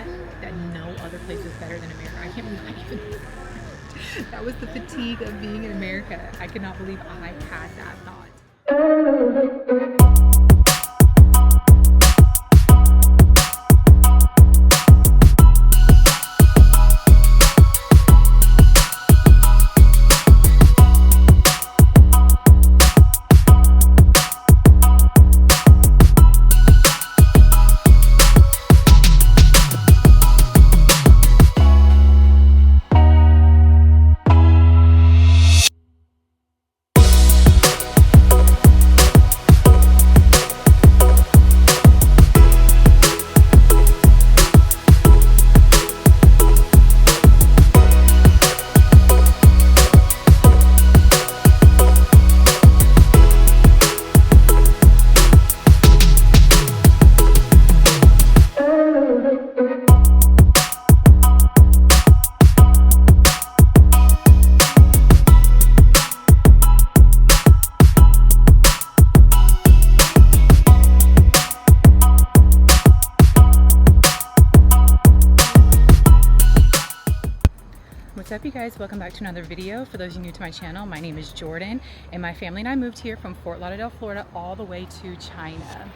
thought that no other place was better than America. I can't believe I even that was the fatigue of being in America. I could not believe I had that thought. What's up, you guys? Welcome back to another video. For those of you new to my channel, my name is Jordan, and my family and I moved here from Fort Lauderdale, Florida, all the way to China.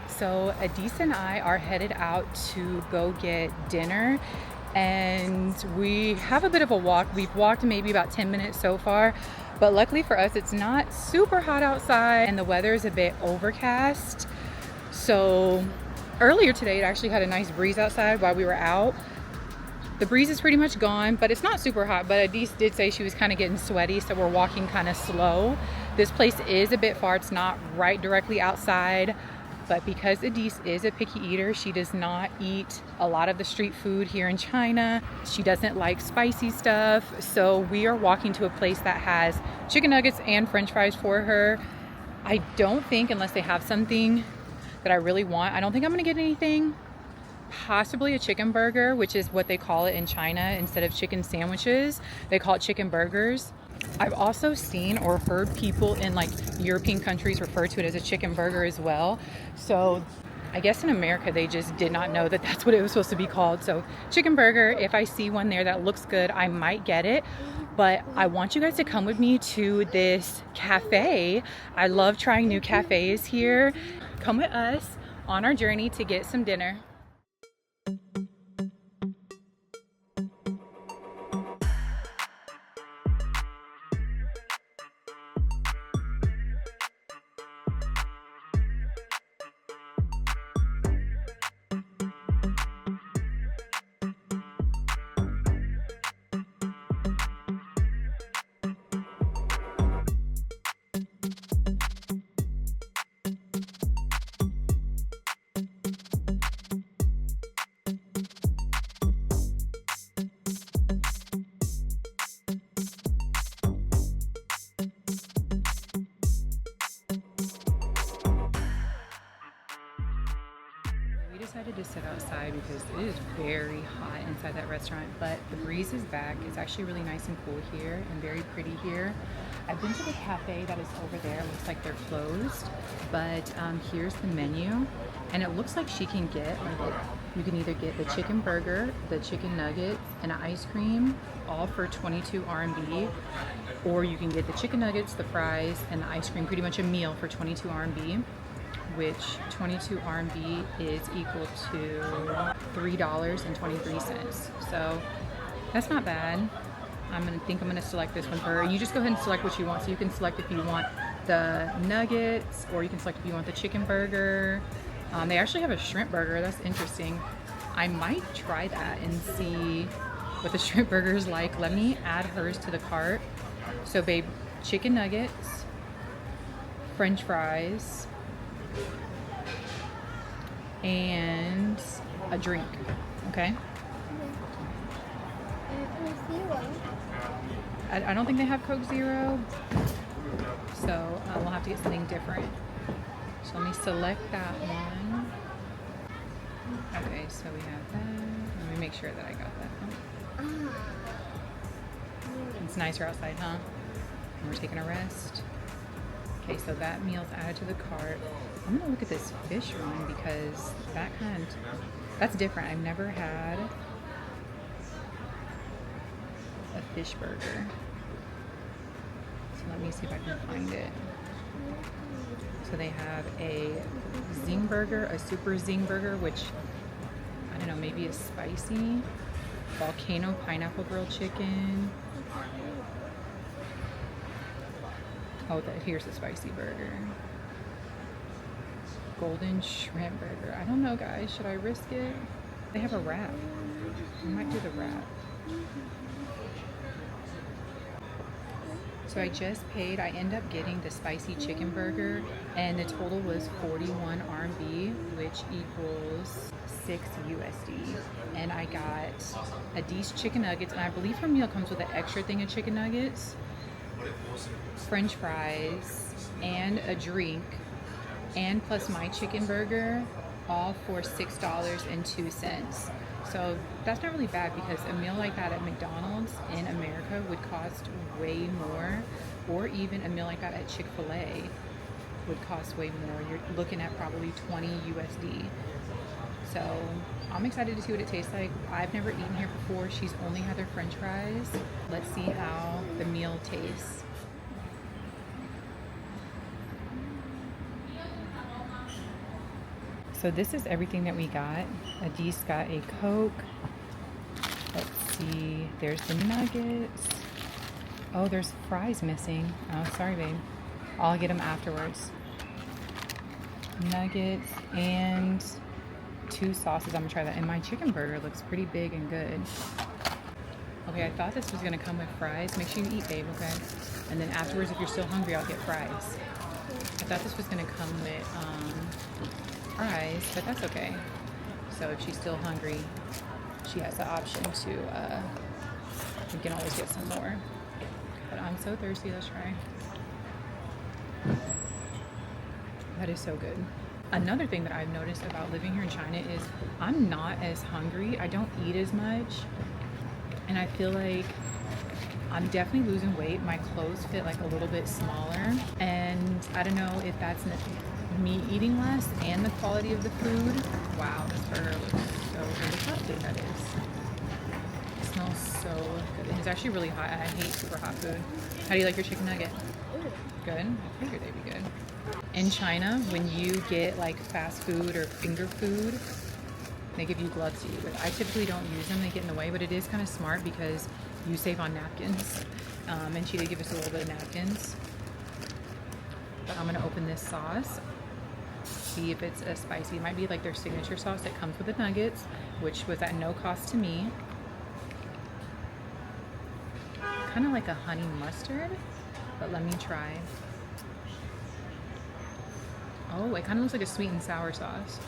So Adisa and I are headed out to go get dinner, and we have a bit of a walk. We've walked maybe about 10 minutes so far, but luckily for us, it's not super hot outside and the weather is a bit overcast. So earlier today, it actually had a nice breeze outside while we were out. The breeze is pretty much gone, but it's not super hot. But Adise did say she was kind of getting sweaty, so we're walking kind of slow. This place is a bit far. It's not right directly outside, but because Adise is a picky eater, she does not eat a lot of the street food here in China. She doesn't like spicy stuff, so we are walking to a place that has chicken nuggets and french fries for her. I don't think, unless they have something that I really want, I don't think I'm gonna get anything. Possibly a chicken burger, which is what they call it in China. Instead of chicken sandwiches, they call it chicken burgers. I've also seen or heard people in like European countries refer to it as a chicken burger as well. So I guess in America they just did not know that that's what it was supposed to be called. So chicken burger, if I see one there that looks good, I might get it. But I want you guys to come with me to this cafe. I love trying new cafes here. Come with us on our journey to get some dinner. Decided to sit outside because it is very hot inside that restaurant, but the breeze is back. It's actually really nice and cool here and very pretty here. I've been to the cafe that is over there. It looks like they're closed, but here's the menu, and it looks like she can get you can either get the chicken burger, the chicken nuggets, and an ice cream, all for 22 RMB, or you can get the chicken nuggets, the fries, and the ice cream, pretty much a meal for 22 RMB. Which 22 RMB is equal to $3.23. So that's not bad. I'm gonna select this one for her. You just go ahead and select what you want. So you can select if you want the nuggets, or you can select if you want the chicken burger. They actually have a shrimp burger. That's interesting. I might try that and see what the shrimp burger is like. Let me add hers to the cart. So babe, chicken nuggets, french fries, and a drink, okay? I don't think they have Coke Zero, so we'll have to get something different. So let me select that one. Okay, so we have that. Let me make sure that I got that one. It's nicer outside, huh? And we're taking a rest. Okay, so that meal's added to the cart. I'm gonna look at this fish one because that kind That's different. I've never had a fish burger. So let me see if I can find it. So they have a zing burger, a super zing burger, which I don't know, maybe is spicy. Volcano pineapple grilled chicken. Oh, here's the spicy burger. Golden shrimp burger. I don't know, guys. Should I risk it? They have a wrap. I might do the wrap. So I just paid. I end up getting the spicy chicken burger, and the total was 41 RMB, which equals 6 USD. And I got a decent chicken nuggets, and I believe her meal comes with an extra thing of chicken nuggets, French fries, and a drink, and plus my chicken burger, all for $6.02. So that's not really bad, because a meal like that at McDonald's in America would cost way more, or even a meal like that at Chick-fil-A would cost way more. You're looking at probably 20 USD. So I'm excited to see what it tastes like. I've never eaten here before. She's only had their French fries. Let's see how the meal tastes. So this is everything that we got. Adis got a Coke. Let's see, there's the nuggets. Oh, there's fries missing. Oh, sorry, babe. I'll get them afterwards. Nuggets and 2 sauces. I'm gonna try that. And my chicken burger looks pretty big and good. Okay, I thought this was gonna come with fries. Make sure you eat, babe, okay? And then afterwards, if you're still hungry, I'll get fries. I thought this was gonna come with fries, but that's okay. So if she's still hungry, she has the option to, we can always get some more. But I'm so thirsty, let's try. That is so good. Another thing that I've noticed about living here in China is I'm not as hungry. I don't eat as much. And I feel like I'm definitely losing weight. My clothes fit like a little bit smaller. And I don't know if that's me eating less and the quality of the food. Wow, this burger looks so good. Look how big that is. It smells so good. And it's actually really hot. I hate super hot food. How do you like your chicken nugget? Good? I figured they'd be good. In China, when you get like fast food or finger food, they give you gloves to use. I typically don't use them. They get in the way, but it is kind of smart because you save on napkins. And she did give us a little bit of napkins. But I'm gonna open this sauce. See if it's a spicy. It might be like their signature sauce that comes with the nuggets, which was at no cost to me. Kind of like a honey mustard, but let me try. Oh, it kind of looks like a sweet and sour sauce.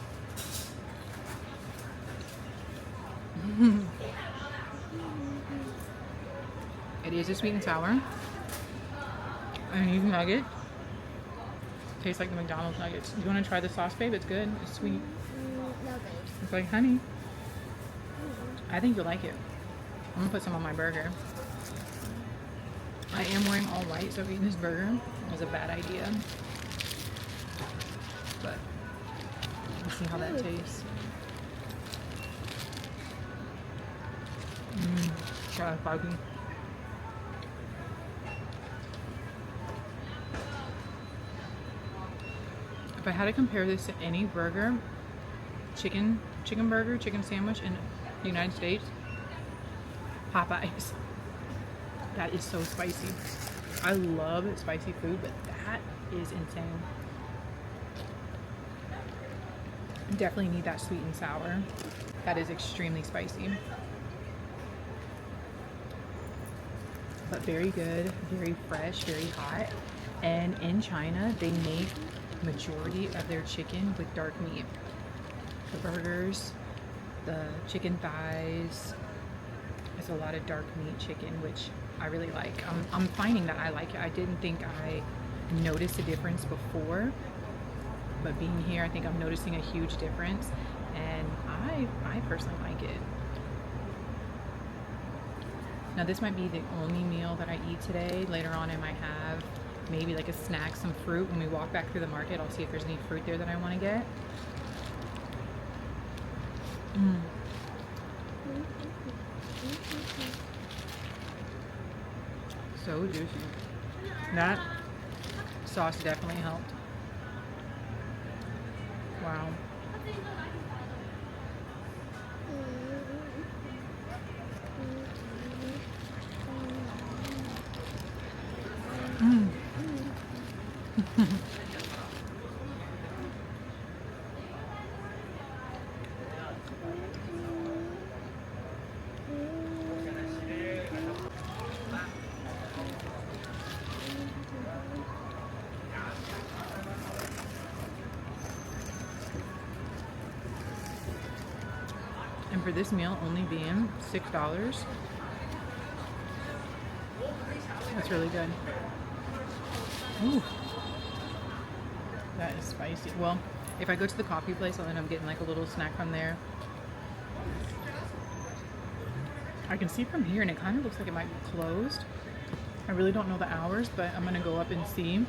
It is a sweet and sour. And these nuggets tastes like the McDonald's nuggets. You want to try the sauce, babe? It's good. It's sweet. No, thanks. It's like honey. I think you'll like it. I'm gonna put some on my burger. I am wearing all white, so eating this burger was a bad idea. But let's see how that tastes. Try a spicy. If I had to compare this to any burger, chicken burger, chicken sandwich in the United States, Popeyes. That is so spicy. I love spicy food, but that is insane. Definitely need that sweet and sour. That is extremely spicy. But very good, very fresh, very hot. And in China, they make majority of their chicken with dark meat. The burgers, the chicken thighs, there's a lot of dark meat chicken, which I really like. I'm finding that I like it. I didn't think I noticed a difference before, but being here, I think I'm noticing a huge difference, and I personally like it. Now this might be the only meal that I eat today. Later on I might have maybe like a snack, some fruit. When we walk back through the market, I'll see if there's any fruit there that I want to get. Mm. So juicy. That sauce definitely helped. Wow. Mm. And for this meal only being $6, that's really good. Ooh, that is spicy. Well, if I go to the coffee place, I'll end up getting like a little snack from there. I can see from here and it kind of looks like it might be closed. I really don't know the hours, but I'm gonna go up and see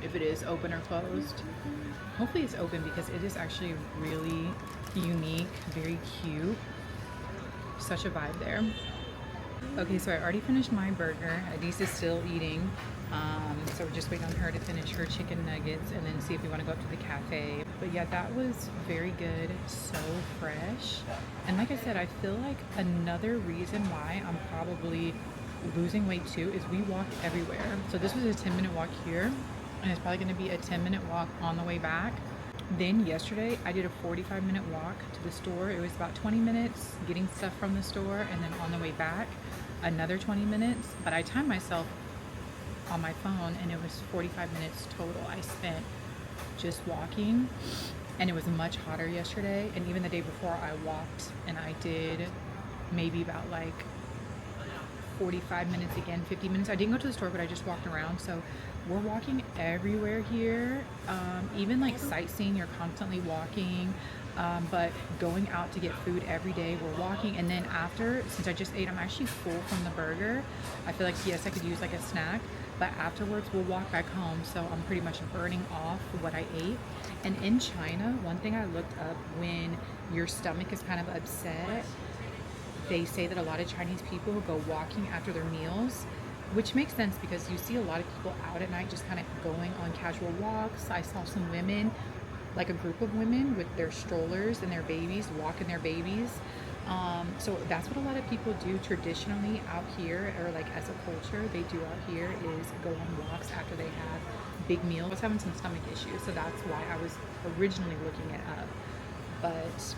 if it is open or closed. Hopefully it's open because it is actually really unique, very cute. Such a vibe there. Okay, so I already finished my burger. Adise is still eating. So we're just waiting on her to finish her chicken nuggets and then see if we want to go up to the cafe. But yeah, that was very good, so fresh. And like I said, I feel like another reason why I'm probably losing weight too is we walk everywhere. So this was a 10-minute walk here, and it's probably going to be a 10-minute walk on the way back. Then yesterday I did a 45-minute walk to the store. It was about 20 minutes getting stuff from the store, and then on the way back another 20 minutes. But I timed myself on my phone and it was 45 minutes total I spent just walking. And it was much hotter yesterday, and even the day before I walked and I did maybe about like 45 minutes again, 50 minutes. I didn't go to the store, but I just walked around. So we're walking everywhere here. Even like sightseeing, you're constantly walking. But going out to get food every day, we're walking. And then after, since I just ate, I'm actually full from the burger. I feel like, yes, I could use like a snack, but afterwards we'll walk back home. So I'm pretty much burning off what I ate. And in China, one thing I looked up, when your stomach is kind of upset, they say that a lot of Chinese people go walking after their meals, which makes sense because you see a lot of people out at night just kind of going on casual walks. I saw some women, like a group of women with their strollers and their babies, walking their babies. So that's what a lot of people do traditionally out here, or like as a culture, they do out here, is go on walks after they have big meals. I was having some stomach issues, so that's why I was originally looking it up. But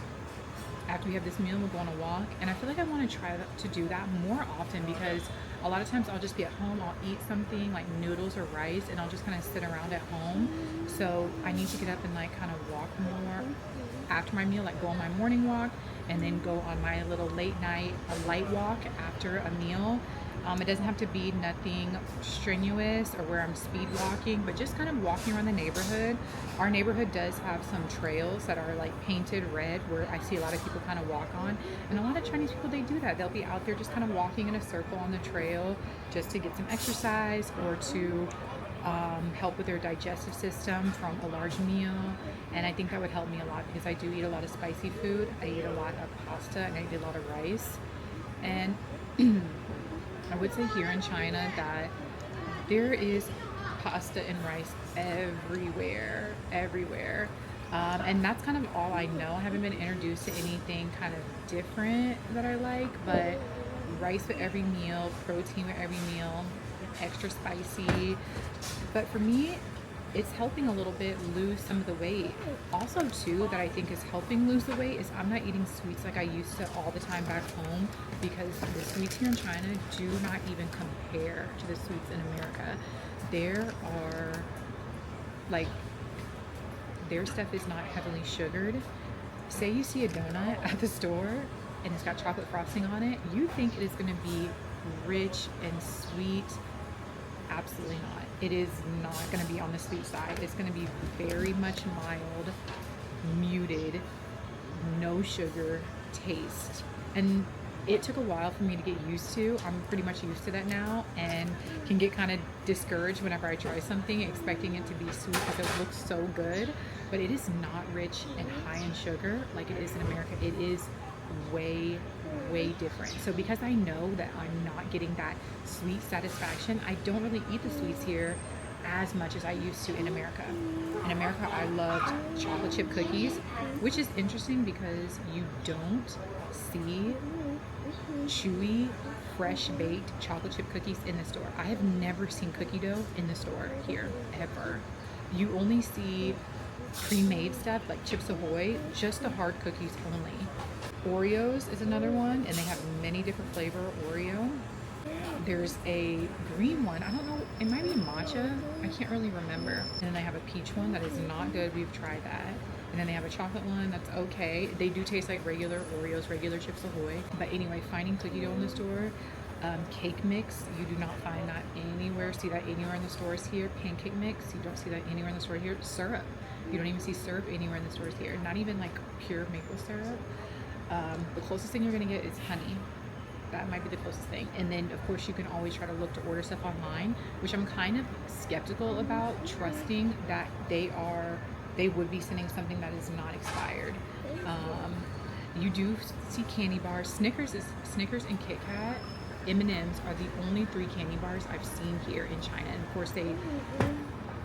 after we have this meal, we'll go on a walk, and I feel like I want to try to do that more often, because a lot of times I'll just be at home, I'll eat something like noodles or rice, and I'll just kind of sit around at home. So I need to get up and like kind of walk more after my meal, like go on my morning walk and then go on my little late night, a light walk after a meal. It doesn't have to be nothing strenuous or where I'm speed walking, but just kind of walking around the neighborhood. Our neighborhood does have some trails that are like painted red, where I see a lot of people kind of walk on. And a lot of Chinese people, they do that. They'll be out there just kind of walking in a circle on the trail just to get some exercise, or to help with their digestive system from a large meal. And I think that would help me a lot because I do eat a lot of spicy food. I eat a lot of pasta and I eat a lot of rice. And I would say here in China that there is pasta and rice everywhere. And that's kind of all I know. I haven't been introduced to anything kind of different that I like, but rice with every meal, protein with every meal, extra spicy. But for me, it's helping a little bit lose some of the weight. Also too, that I think is helping lose the weight, is I'm not eating sweets like I used to all the time back home, because the sweets here in China do not even compare to the sweets in America. There are like, their stuff is not heavily sugared. Say you see a donut at the store and it's got chocolate frosting on it, you think it is going to be rich and sweet. Absolutely not. It is not going to be on the sweet side. It's going to be very much mild, muted, no sugar taste. And It took a while for me to get used to. I'm pretty much used to that now and can get kind of discouraged whenever I try something expecting it to be sweet because it looks so good, but it is not rich and high in sugar like it is in America. It is way different. So because I know that I'm not getting that sweet satisfaction, I don't really eat the sweets here as much as I used to in America. In America, I loved chocolate chip cookies, which is interesting because you don't see chewy, fresh baked chocolate chip cookies in the store. I have never seen cookie dough in the store here, ever. You only see pre-made stuff like Chips Ahoy, just the hard cookies only. Oreos is another one, and they have many different flavor Oreo. There's a green one, I don't know, it might be matcha, I can't really remember. And then they have a peach one that is not good, we've tried that. And then they have a chocolate one that's okay. They do taste like regular Oreos, regular Chips Ahoy. But anyway, finding cookie dough in the store. Cake mix, you do not find that anywhere, see that anywhere in the stores here. Pancake mix, you don't see that anywhere in the store here. Syrup, you don't even see syrup anywhere in the stores here. Not even like pure maple syrup. The closest thing you're gonna get is honey. That might be the closest thing. And then of course you can always try to look to order stuff online, which I'm kind of skeptical about, trusting that they would be sending something that is not expired. You do see candy bars. Snickers and Kit Kat, M&Ms are the only 3 candy bars I've seen here in China. And of course they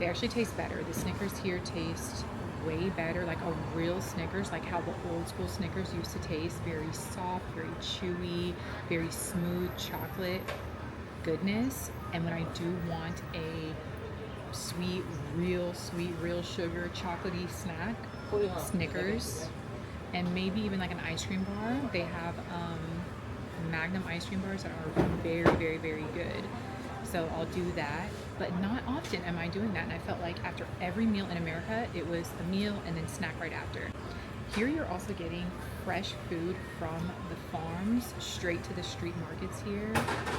actually taste better. The Snickers here taste way better, like a real Snickers, like how the old school Snickers used to taste. Very soft, very chewy, very smooth chocolate goodness. And when I do want a sweet, real sugar, chocolatey snack, Snickers, and maybe even like an ice cream bar. They have Magnum ice cream bars that are very good. So I'll do that, but not often am I doing that. And I felt like after every meal in America, it was a meal and then snack right after. Here you're also getting fresh food from the farms straight to the street markets here,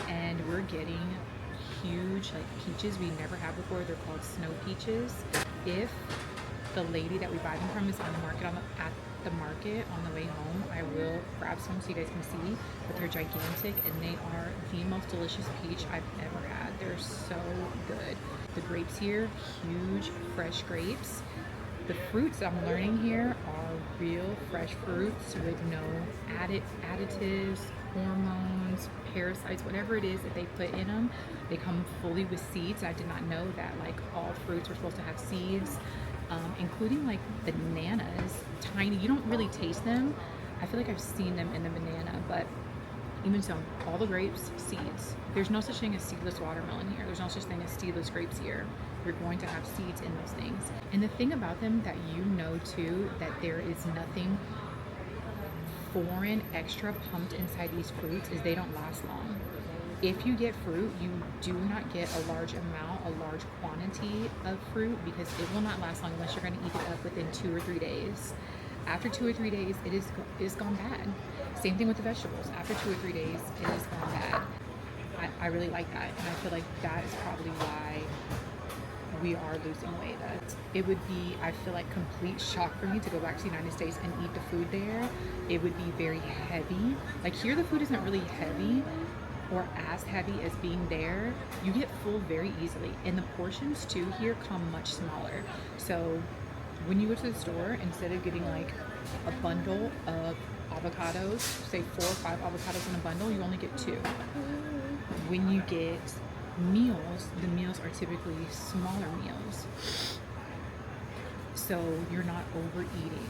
and we're getting huge like peaches we never had before. They're called snow peaches. If the lady that we buy them from is on the market at the market on the way home, I will grab some so you guys can see, but they're gigantic and they are the most delicious peach I've ever had. They're so good. The grapes here, huge fresh grapes. The fruits that I'm learning here are real fresh fruits with no additives, hormones, parasites, whatever it is that they put in them. They come fully with seeds. I did not know that like all fruits are supposed to have seeds. Including like bananas, tiny, you don't really taste them. I feel like I've seen them in the banana, but even so, all the grapes, seeds. There's no such thing as seedless watermelon here. There's no such thing as seedless grapes here. You're going to have seeds in those things. And the thing about them that you know too, that there is nothing foreign extra pumped inside these fruits, is they don't last long. If you get fruit, you do not get a large amount, a large quantity of fruit, because it will not last long unless you're going to eat it up within 2 or 3 days. After 2 or 3 days, it is gone bad. Same thing with the vegetables. After 2 or 3 days, it is gone bad. I really like that, and I feel like that is probably why we are losing weight. It would be, I feel like, complete shock for me to go back to the United States and eat the food there. It would be very heavy. Like here, the food isn't really heavy or as heavy as being there. You get full very easily, and the portions too here come much smaller. So when you go to the store, instead of getting like a bundle of avocados, say 4 or 5 avocados in a bundle, you only get 2. When you get meals, the meals are typically smaller meals, so you're not overeating,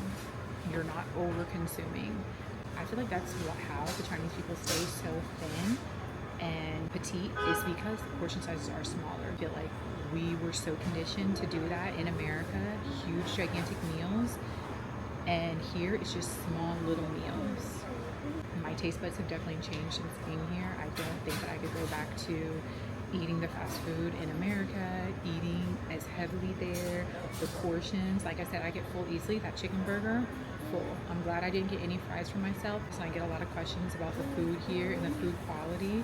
you're not over consuming. I feel like that's how the Chinese people stay so thin and petite, is because the portion sizes are smaller. I feel like we were so conditioned to do that in America, huge gigantic meals, and here it's just small little meals. My taste buds have definitely changed since being here. I don't think that I could go back to eating the fast food in America, eating as heavily there. The portions, like I said, I get full easily. That chicken burger, full. I'm glad I didn't get any fries for myself, because I get a lot of questions about the food here, and the food quality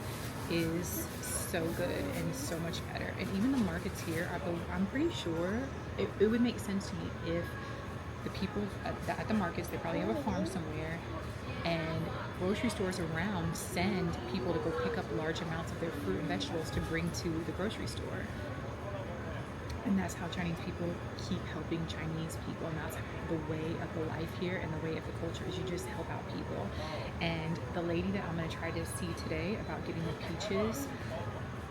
is so good and so much better. And even the markets here, I'm pretty sure it would make sense to me if the people at the markets, they probably have a farm somewhere, and grocery stores around send people to go pick up large amounts of their fruit and vegetables to bring to the grocery store. And that's how Chinese people keep helping Chinese people, and that's the way of the life here and the way of the culture, is you just help out people. And the lady that I'm going to try to see today about getting the peaches,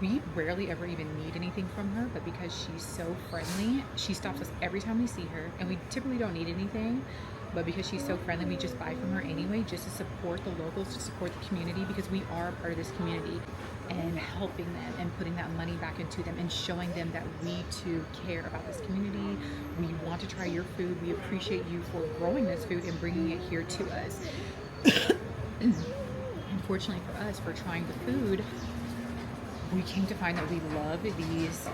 we rarely ever even need anything from her, but because she's so friendly, she stops us every time we see her, and we typically don't need anything, but because she's so friendly, we just buy from her anyway, just to support the locals, to support the community, because we are a part of this community, and helping them and putting that money back into them and showing them that we too care about this community. We want to try your food. We appreciate you for growing this food and bringing it here to us. Unfortunately for us, for trying the food, we came to find that we love these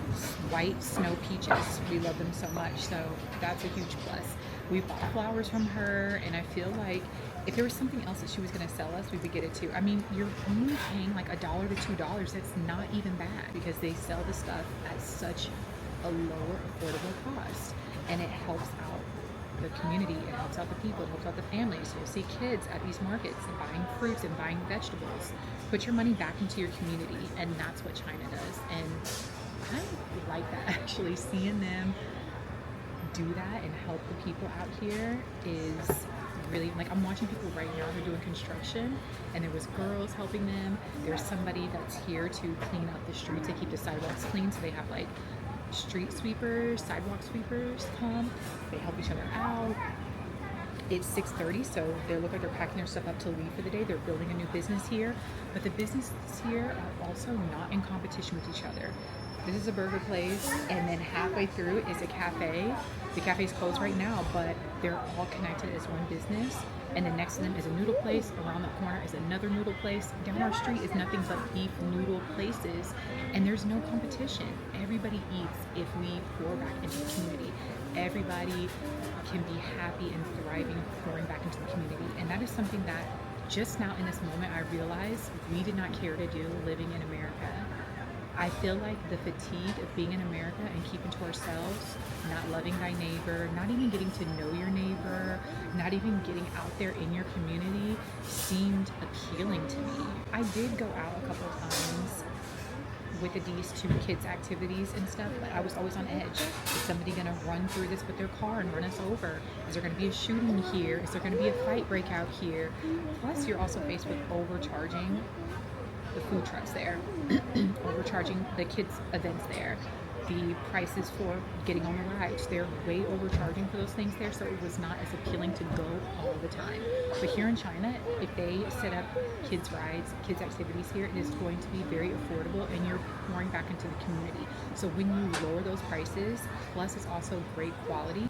white snow peaches. We love them so much, so that's a huge plus. We bought flowers from her, and I feel like if there was something else that she was going to sell us, we would get it too. I mean, you're only paying like $1 to $2. That's not even bad, because they sell the stuff at such a lower affordable cost, and it helps out the community, it helps out the people, it helps out the families. You'll see kids at these markets buying fruits and buying vegetables. Put your money back into your community, and that's what China does. And I like that, actually. Seeing them do that and help the people out here is really, like, I'm watching people right now who are doing construction, and there was girls helping them. There's somebody that's here to clean up the streets to keep the sidewalks clean, so they have like street sweepers, sidewalk sweepers come. They help each other out. It's 6:30, so they look like they're packing their stuff up to leave for the day. They're building a new business here, but the businesses here are also not in competition with each other. This is a burger place, and then halfway through is a cafe. The cafe's closed right now, but they're all connected as one business. And then next to them is a noodle place. Around the corner is another noodle place. Down our street is nothing but beef noodle places, and there's no competition. Everybody eats if we pour back into the community. Everybody can be happy and thriving, pouring back into the community. And that is something that just now in this moment I realized we did not care to do living in America. I feel like the fatigue of being in America and keeping to ourselves, not loving thy neighbor, not even getting to know your neighbor, not even getting out there in your community seemed appealing to me. I did go out a couple of times with these two kids' activities and stuff, but I was always on edge. Is somebody gonna run through this with their car and run us over? Is there gonna be a shooting here? Is there gonna be a fight break out here? Plus, you're also faced with overcharging the food trucks there, overcharging the kids' events there, the prices for getting on the rides, they're way overcharging for those things there, so it was not as appealing to go all the time. But here in China, if they set up kids' rides, kids' activities here, it is going to be very affordable, and you're pouring back into the community. So when you lower those prices, plus it's also great quality,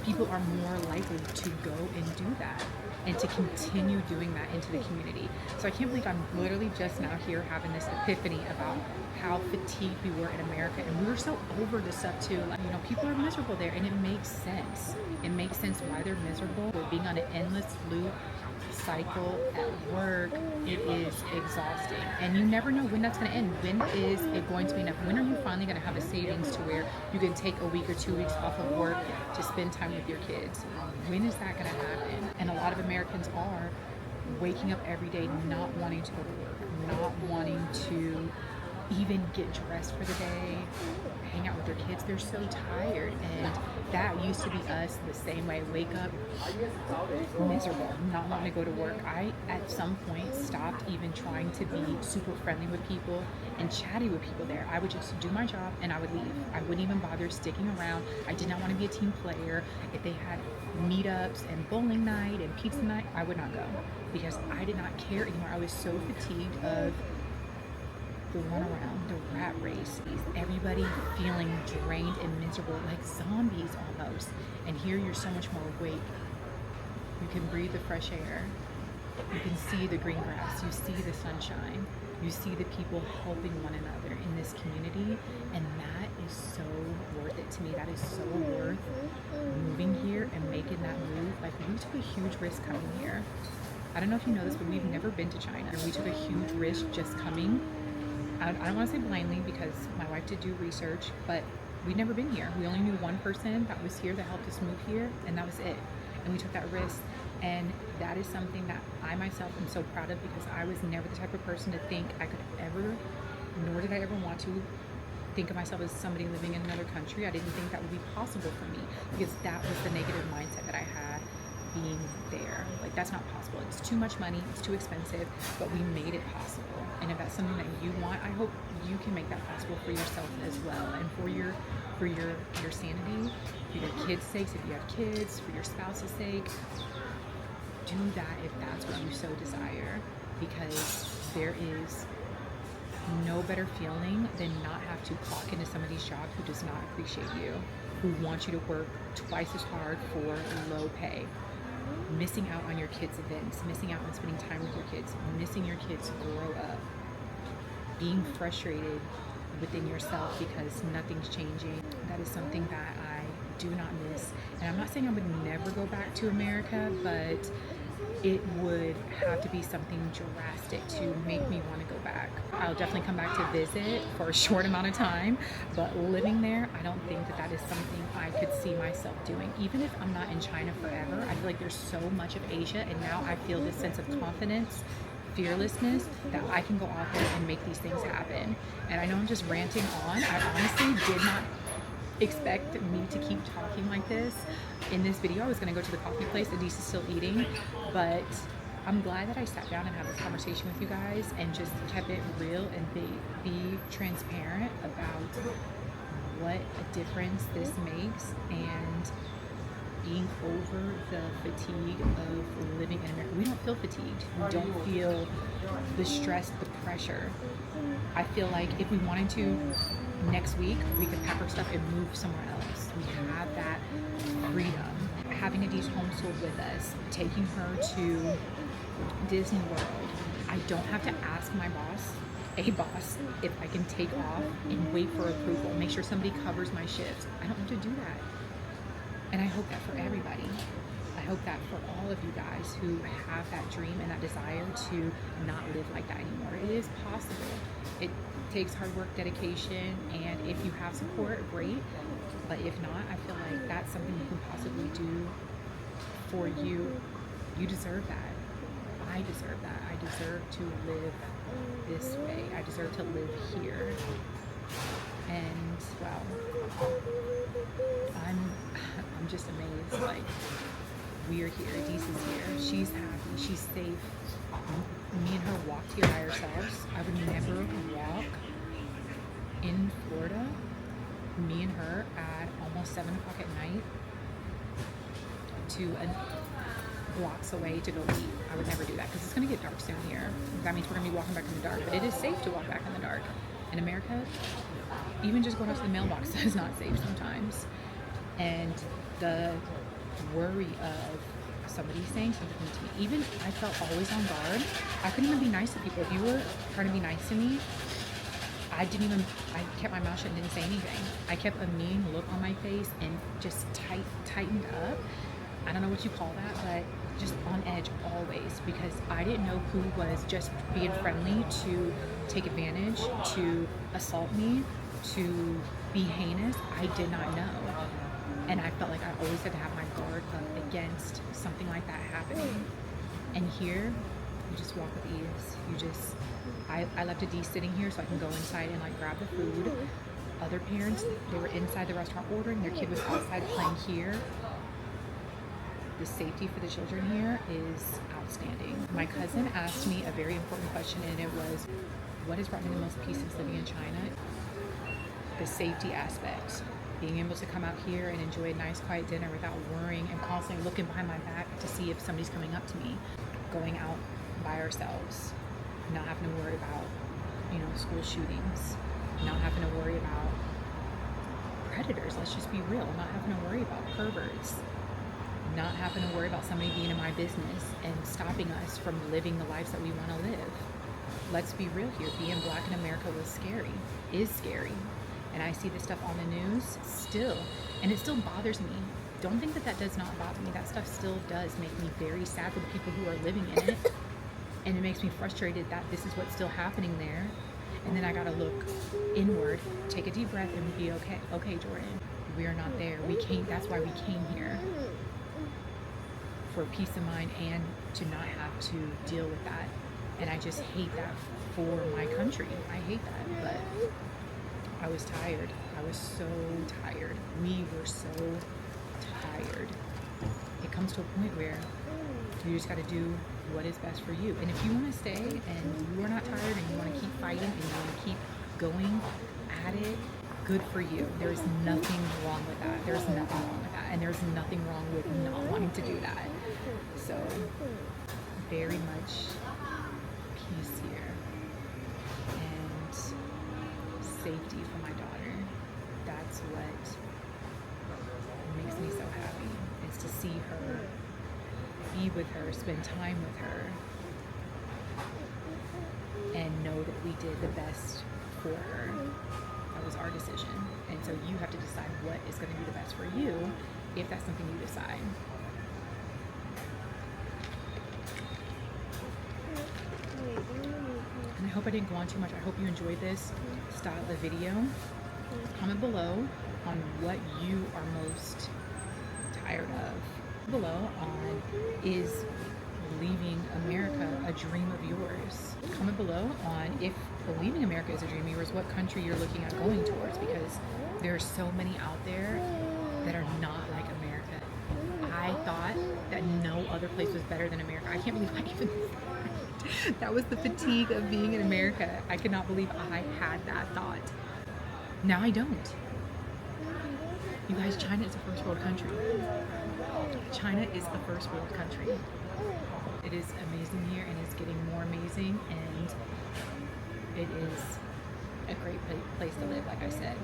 people are more likely to go and do that and to continue doing that into the community. So I can't believe I'm literally just now here having this epiphany about how fatigued we were in America, and we were so over this stuff too. Like, you know, people are miserable there, and it makes sense. It makes sense why they're miserable. We're being on an endless loop cycle at work. It is exhausting, and you never know when that's going to end. When is it going to be enough? When are you finally going to have a savings to where you can take a week or 2 weeks off of work to spend time with your kids? When is that going to happen? And a lot of Americans are waking up every day not wanting to go to work, not wanting to even get dressed for the day, hang out with their kids. They're so tired, and that used to be us the same way. Wake up miserable, not wanting to go to work. I at some point stopped even trying to be super friendly with people and chatty with people there. I would just do my job and I would leave. I wouldn't even bother sticking around. I did not want to be a team player. If they had meetups and bowling night and pizza night, I would not go, because I did not care anymore. I was so fatigued of the runaround, the rat race, everybody feeling drained and miserable, like zombies almost. And here you're so much more awake. You can breathe the fresh air. You can see the green grass. You see the sunshine. You see the people helping one another in this community. And that is so worth it to me. That is so worth moving here and making that move. Like, we took a huge risk coming here. I don't know if you know this, but we've never been to China. We took a huge risk just coming. I don't want to say blindly, because my wife did do research, but we'd never been here. We only knew one person that was here that helped us move here, and that was it. and we took that risk. And that is something that I myself am so proud of, because I was never the type of person to think I could ever, nor did I ever want to, think of myself as somebody living in another country. I didn't think that would be possible for me, because that was the negative mindset that I had being there. Like, that's not possible. It's too much money, it's too expensive, but we made it possible. And if that's something that you want, I hope you can make that possible for yourself as well, and for your sanity, for your kids' sakes, if you have kids, for your spouse's sake. Do that if that's what you so desire, because there is no better feeling than not have to clock into somebody's job who does not appreciate you, who wants you to work twice as hard for low pay, missing out on your kids' events, missing out on spending time with your kids, missing your kids grow up, being frustrated within yourself because nothing's changing. That is something that I do not miss. And I'm not saying I would never go back to America, but it would have to be something drastic to make me want to go back. I'll definitely come back to visit for a short amount of time, but living there, I don't think that that is something I could see myself doing. Even if I'm not in China forever, I feel like there's so much of Asia, and now I feel this sense of confidence, fearlessness, that I can go out there and make these things happen. And I know I'm just ranting on. I honestly did not expect me to keep talking like this in this video. I was going to go to the coffee place. Adise is still eating, but I'm glad that I sat down and had this conversation with you guys and just kept it real and be transparent about what a difference this makes, and being over the fatigue of living in America. We don't feel fatigued. We don't feel the stress, the pressure. I feel like if we wanted to, next week we could pack our stuff and move somewhere else. We have that freedom. Having Adise homeschooled with us, taking her to Disney World, I don't have to ask my boss, if I can take off and wait for approval, make sure somebody covers my shifts. I don't have to do that. And I hope that for everybody. I hope that for all of you guys who have that dream and that desire to not live like that anymore. It is possible. It takes hard work, dedication, and if you have support, great. But if not, I feel like that's something you can possibly do for you. You deserve that. I deserve that. I deserve to live this way. I deserve to live here. And wow, I'm just amazed. Like, we are here. Adise is here. She's happy. She's safe. Me and her walked here by ourselves. I would never walk in Florida, me and her, at almost 7 o'clock at night to blocks away to go eat. I would never do that, because it's going to get dark soon here. That means we're going to be walking back in the dark. But it is safe to walk back in the dark. In America, even just going out to the mailbox is not safe sometimes. And the worry of somebody saying something to me, even I felt always on guard. I couldn't even be nice to people. If you were trying to be nice to me, I kept my mouth shut and didn't say anything. I kept a mean look on my face and just tightened up. I don't know what you call that, but just on edge always, because I didn't know who was just being friendly to take advantage, to assault me, to be heinous. I did not know. And I felt like I always had to have my guard up against something like that happening. And here, you just walk with ease. I left Adise sitting here so I can go inside and like grab the food. Other parents, they were inside the restaurant ordering, their kid was outside playing here. The safety for the children here is outstanding. My cousin asked me a very important question, and it was, what has brought me the most peace since living in China? The safety aspect. Being able to come out here and enjoy a nice quiet dinner without worrying and constantly looking behind my back to see if somebody's coming up to me. Going out by ourselves. Not having to worry about, school shootings. Not having to worry about predators, let's just be real. Not having to worry about perverts. Not having to worry about somebody being in my business and stopping us from living the lives that we want to live. Let's be real here. Being black in America was scary, is scary. And I see this stuff on the news still, and it still bothers me. Don't think that that does not bother me. That stuff still does make me very sad for the people who are living in it. And it makes me frustrated that this is what's still happening there. And then I gotta look inward, take a deep breath, and be okay. Okay, Jordan, we are not there. That's why we came here. for peace of mind and to not have to deal with that. And I just hate that for my country. I hate that, but I was tired. I was so tired. We were so tired. It comes to a point where you just got to do what is best for you. And if you want to stay and you are not tired and you want to keep fighting and you want to keep going at it, good for you. There's nothing wrong with that. There's nothing wrong with that. And there's nothing wrong with not wanting to do that. So, very much peace here and safety for my daughter. That's what makes me so happy, is to see her, be with her, spend time with her, and know that we did the best for her. That was our decision. And so you have to decide what is going to be the best for you, if that's something you decide. And I hope I didn't go on too much. I hope you enjoyed this style of video. Comment below on what you are most tired of. Below on, is leaving America a dream of yours? Comment below on, if leaving America is a dream of yours, what country you're looking at going towards, because there are so many out there that are not like America. I thought that no other place was better than America. I can't believe I even that was the fatigue of being in America. I cannot believe I had that thought. Now I don't. You guys, China is a first world country. China is a first world country. It is amazing here, and it's getting more amazing, and it is a great place to live, like I said.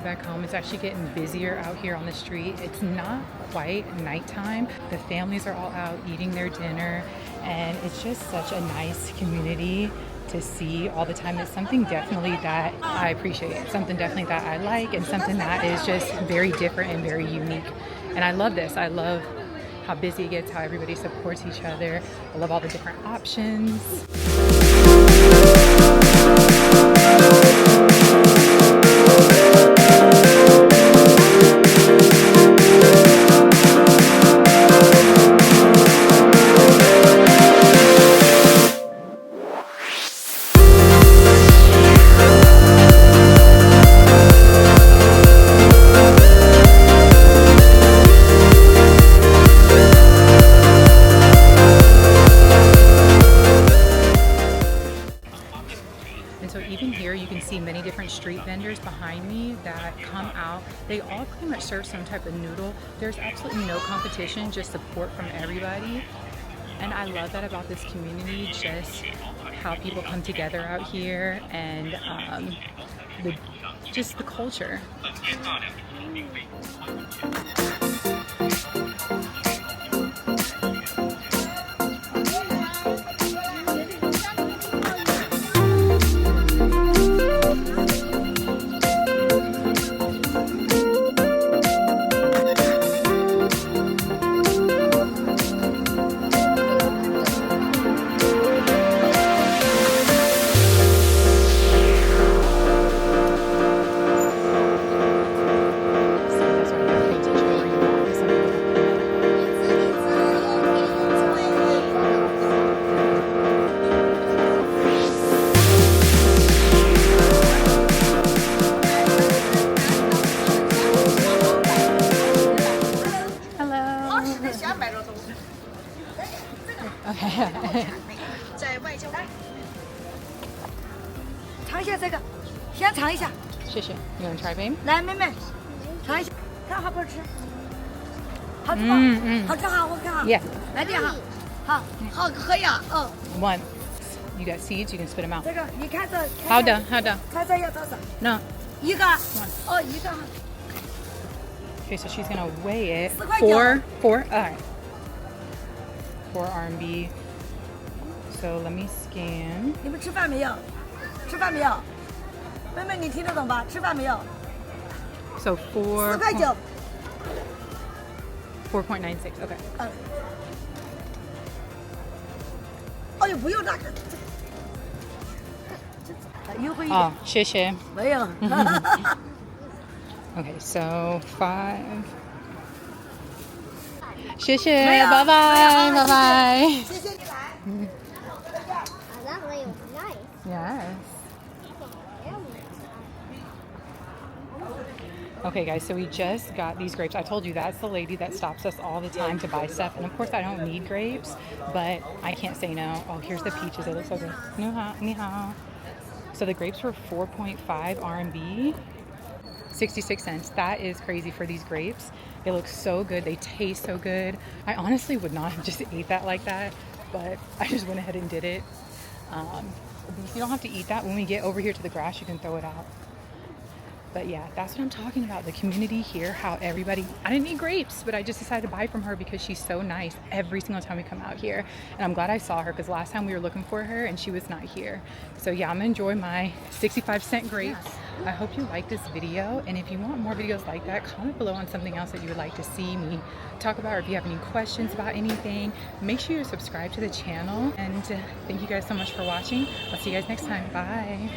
Back home. It's actually getting busier out here on the street. It's not quite nighttime. The families are all out eating their dinner, and it's just such a nice community to see all the time. It's something definitely that I appreciate, something definitely that I like, and something that is just very different and very unique. And I love this. I love how busy it gets, how everybody supports each other. I love all the different options. And so even here you can see many different street vendors behind me that come out. They all claim to serve some type of noodle. There's absolutely no competition, just support from everybody. And I love that about this community, just how people come together out here, and just the culture. Okay. 在外交官，尝一下这个，先尝一下。谢谢。You want to try, babe? 来，妹妹，尝一下，看好不好吃？好吃吗？好吃哈，我看哈。Yeah. 来点哈，好，好喝呀，嗯。One. You got seeds, you can spit them out. 这个你看这。好的，好的。看这要多少？ No. 一个，哦，一个， Okay, so she's gonna weigh it. 4块9。 All right. 4 RMB. So let me scan. 你们吃饭没有？吃饭没有？妹妹，你听得懂吧？吃饭没有？ So 4块9。 4.96. Okay. 哎呦，不用那个，优惠一 Oh, 点。谢谢。没有。 Okay, so 5. 谢谢，没有，拜拜，没有，拜拜。谢谢你来。 That way was nice. Yes. Okay guys, so we just got these grapes. I told you that's the lady that stops us all the time to buy stuff. And of course I don't need grapes, but I can't say no. Oh, here's the peaches. They look so good. Ni hao. So the grapes were 4.5 RMB, 66 cents. That is crazy for these grapes. They look so good. They taste so good. I honestly would not have just ate that like that, but I just went ahead and did it. You don't have to eat that. When we get over here to the grass, you can throw it out. But yeah, that's what I'm talking about. The community here, how everybody, I didn't need grapes, but I just decided to buy from her because she's so nice every single time we come out here. And I'm glad I saw her because last time we were looking for her and she was not here. So yeah, I'm gonna enjoy my 65-cent grapes. I hope you like this video. And if you want more videos like that, comment below on something else that you would like to see me talk about, or if you have any questions about anything, make sure you subscribe to the channel. And thank you guys so much for watching. I'll see you guys next time. Bye.